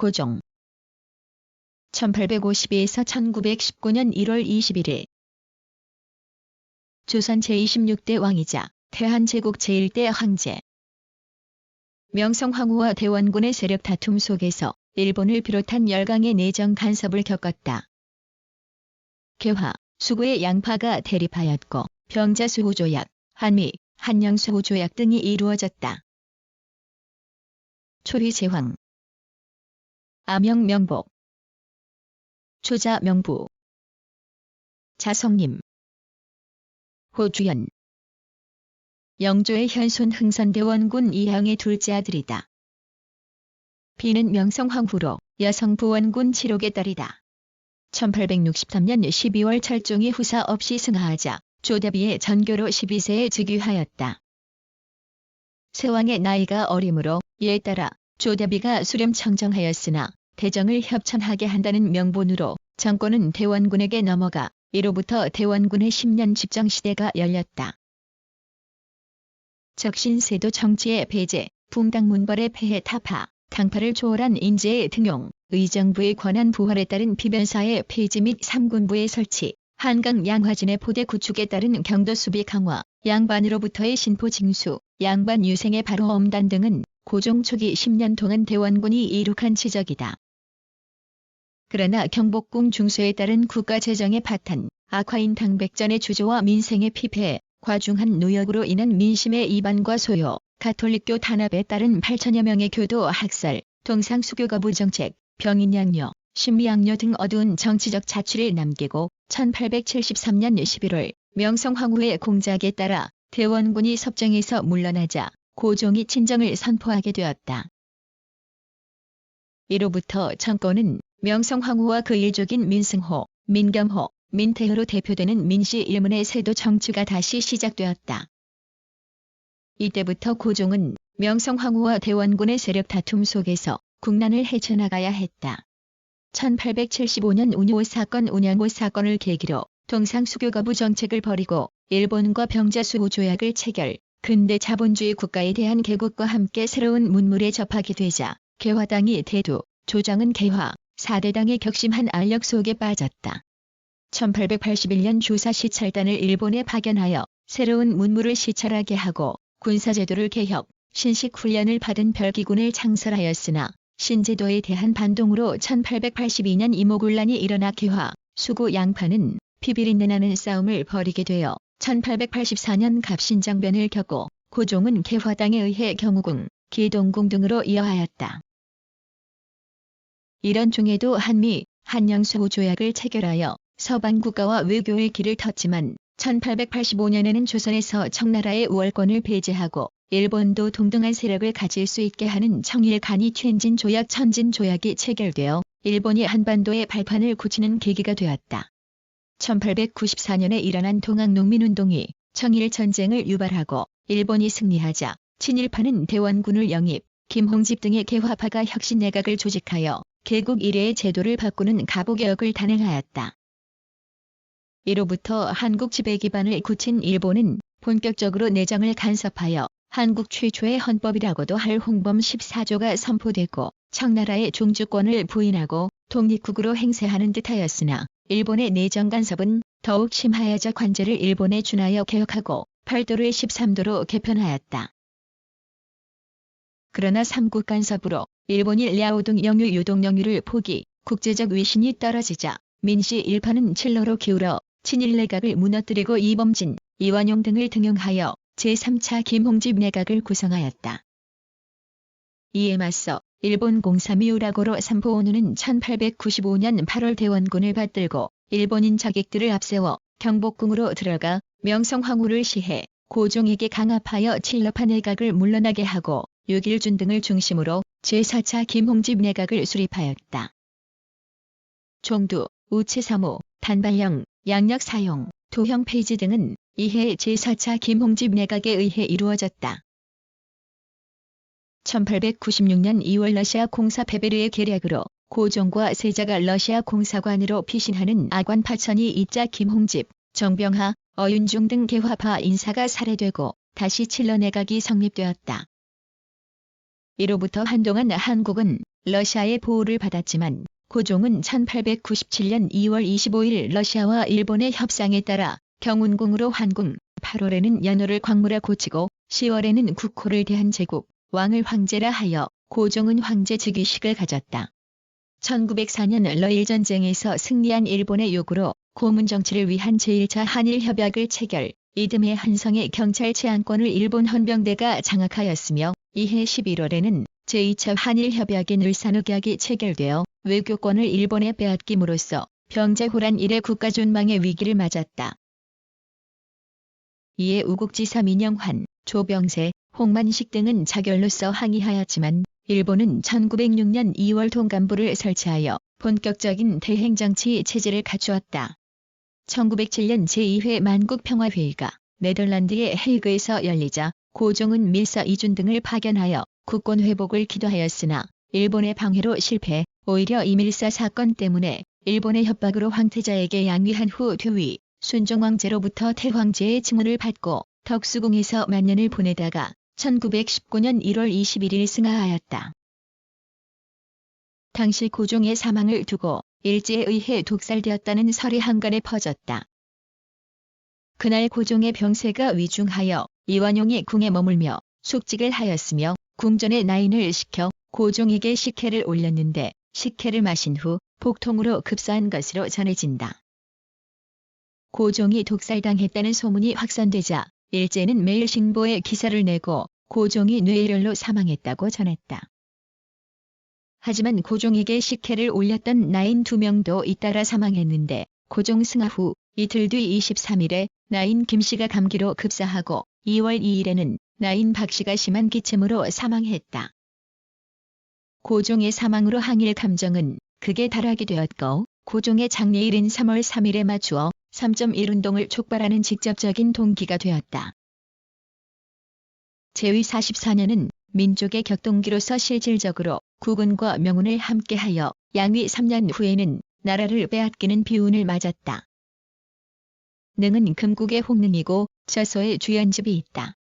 고종 1852에서 1919년 1월 21일 조선 제26대 왕이자 대한제국 제1대 황제. 명성황후와 대원군의 세력 다툼 속에서 일본을 비롯한 열강의 내정 간섭을 겪었다. 개화, 수구의 양파가 대립하였고 병자수후조약, 한미, 한영수후조약 등이 이루어졌다. 초리제황, 암영명복, 초자명부, 자성님, 호주연, 영조의 현손 흥선대원군 이향의 둘째 아들이다. 비는 명성황후로 여성부원군 칠옥의 딸이다. 1863년 12월 철종이 후사 없이 승하하자 조대비의 전교로 12세에 즉위하였다. 세왕의 나이가 어리므로 이에 따라 조대비가 수렴 청정하였으나 대정을 협천하게 한다는 명분으로 정권은 대원군에게 넘어가 이로부터 대원군의 10년 집정시대가 열렸다. 적신세도 정치의 배제, 붕당문벌의 폐해 타파, 당파를 초월한 인재의 등용, 의정부의 권한 부활에 따른 비변사의 폐지 및 삼군부의 설치, 한강 양화진의 포대 구축에 따른 경도 수비 강화, 양반으로부터의 신포 징수, 양반 유생의 바로 엄단 등은 고종 초기 10년 동안 대원군이 이룩한 치적이다. 그러나 경복궁 중수에 따른 국가재정의 파탄, 악화인 당백전의 주조와 민생의 피폐, 과중한 노역으로 인한 민심의 이반과 소요, 가톨릭교 탄압에 따른 8천여 명의 교도 학살, 동상수교 거부 정책, 병인 양료, 신미 양료 등 어두운 정치적 자취를 남기고 1873년 11월 명성황후의 공작에 따라 대원군이 섭정에서 물러나자 고종이 친정을 선포하게 되었다. 이로부터 정권은 명성황후와 그 일족인 민승호, 민경호, 민태호로 대표되는 민씨 일문의 세도 정치가 다시 시작되었다. 이때부터 고종은 명성황후와 대원군의 세력 다툼 속에서 국난을 헤쳐나가야 했다. 1875년 운요 사건 운양호 사건을 계기로 동상수교 거부 정책을 버리고 일본과 병자수후 조약을 체결, 근대 자본주의 국가에 대한 개국과 함께 새로운 문물에 접하게 되자 개화당이 대두, 조정은 개화, 4대당의 격심한 알력 속에 빠졌다. 1881년 주사 시찰단을 일본에 파견하여 새로운 문물을 시찰하게 하고 군사제도를 개혁, 신식훈련을 받은 별기군을 창설하였으나 신제도에 대한 반동으로 1882년 이모군란이 일어나 개화, 수구 양파는 피비린내 나는 싸움을 벌이게 되어 1884년 갑신정변을 겪고 고종은 개화당에 의해 경우궁, 기동궁 등으로 이어하였다. 이런 중에도 한미, 한영수후 조약을 체결하여 서방국가와 외교의 길을 텄지만 1885년에는 조선에서 청나라의 우월권을 배제하고 일본도 동등한 세력을 가질 수 있게 하는 청일간이 춘진 조약 천진 조약이 체결되어 일본이 한반도의 발판을 굳히는 계기가 되었다. 1894년에 일어난 동학농민운동이 청일전쟁을 유발하고 일본이 승리하자 친일파는 대원군을 영입, 김홍집 등의 개화파가 혁신내각을 조직하여 개국 이래의 제도를 바꾸는 가부개혁을 단행하였다. 이로부터 한국 지배 기반을 굳힌 일본은 본격적으로 내정을 간섭하여 한국 최초의 헌법이라고도 할 홍범 14조가 선포되고 청나라의 종주권을 부인하고 독립국으로 행세하는 듯하였으나 일본의 내정 간섭은 더욱 심하여져 관제를 일본에 준하여 개혁하고 8도를 13도로 개편하였다. 그러나 삼국 간섭으로 일본이 랴오둥 영유 유동 영유를 포기, 국제적 위신이 떨어지자 민씨 일파는 칠로로 기울어 친일 내각을 무너뜨리고 이범진, 이완용 등을 등용하여 제3차 김홍집 내각을 구성하였다. 이에 맞서 일본 공사미우라고로 삼포오누는 1895년 8월 대원군을 받들고 일본인 자객들을 앞세워 경복궁으로 들어가 명성황후를 시해 고종에게 강압하여 칠러파 내각을 물러나게 하고 육일준 등을 중심으로 제4차 김홍집 내각을 수립하였다. 종두, 우체사무, 단발령, 양력 사용, 도형 폐지 등은 이해 제4차 김홍집 내각에 의해 이루어졌다. 1896년 2월 러시아 공사 베베르의 계략으로 고종과 세자가 러시아 공사관으로 피신하는 아관 파천이 이자 김홍집, 정병하, 어윤중 등 개화파 인사가 살해되고 다시 칠러 내각이 성립되었다. 이로부터 한동안 한국은 러시아의 보호를 받았지만 고종은 1897년 2월 25일 러시아와 일본의 협상에 따라 경운궁으로 환궁, 8월에는 연호를 광무라 고치고 10월에는 국호를 대한제국, 왕을 황제라 하여 고종은 황제 즉위식을 가졌다. 1904년 러일전쟁에서 승리한 일본의 요구로 고문정치를 위한 제1차 한일협약을 체결, 이듬해 한성의 경찰 제한권을 일본 헌병대가 장악하였으며 이해 11월에는 제2차 한일협약인 을산흑약이 체결되어 외교권을 일본에 빼앗김으로써 병자호란 이래 국가존망의 위기를 맞았다. 이에 우국지사 민영환, 조병세, 홍만식 등은 자결로서 항의하였지만 일본은 1906년 2월 통감부를 설치하여 본격적인 대행정치 체제를 갖추었다. 1907년 제2회 만국평화회의가 네덜란드의 헤이그에서 열리자 고종은 밀서 이준 등을 파견하여 국권 회복을 기도하였으나 일본의 방해로 실패, 오히려 이 밀사 사건 때문에 일본의 협박으로 황태자에게 양위한 후 퇴위, 순종왕제로부터 태황제의 징후를 받고 덕수궁에서 만년을 보내다가 1919년 1월 21일 승하하였다. 당시 고종의 사망을 두고 일제에 의해 독살되었다는 설이 한간에 퍼졌다. 그날 고종의 병세가 위중하여 이완용이 궁에 머물며 숙직을 하였으며 궁전에 나인을 시켜 고종에게 식혜를 올렸는데 식혜를 마신 후 복통으로 급사한 것으로 전해진다. 고종이 독살당했다는 소문이 확산되자 일제는 매일 신보에 기사를 내고 고종이 뇌혈로 사망했다고 전했다. 하지만 고종에게 식혜를 올렸던 나인 2명도 잇따라 사망했는데 고종 승하 후 이틀 뒤 23일에 나인 김씨가 감기로 급사하고 2월 2일에는 나인 박씨가 심한 기침으로 사망했다. 고종의 사망으로 항일 감정은 극에 달하게 되었고 고종의 장례일인 3월 3일에 맞추어 3.1 운동을 촉발하는 직접적인 동기가 되었다. 제위 44년은 민족의 격동기로서 실질적으로 국운과 명운을 함께하여 양위 3년 후에는 나라를 빼앗기는 비운을 맞았다. 능은 금국의 홍능이고 저소의 주연집이 있다.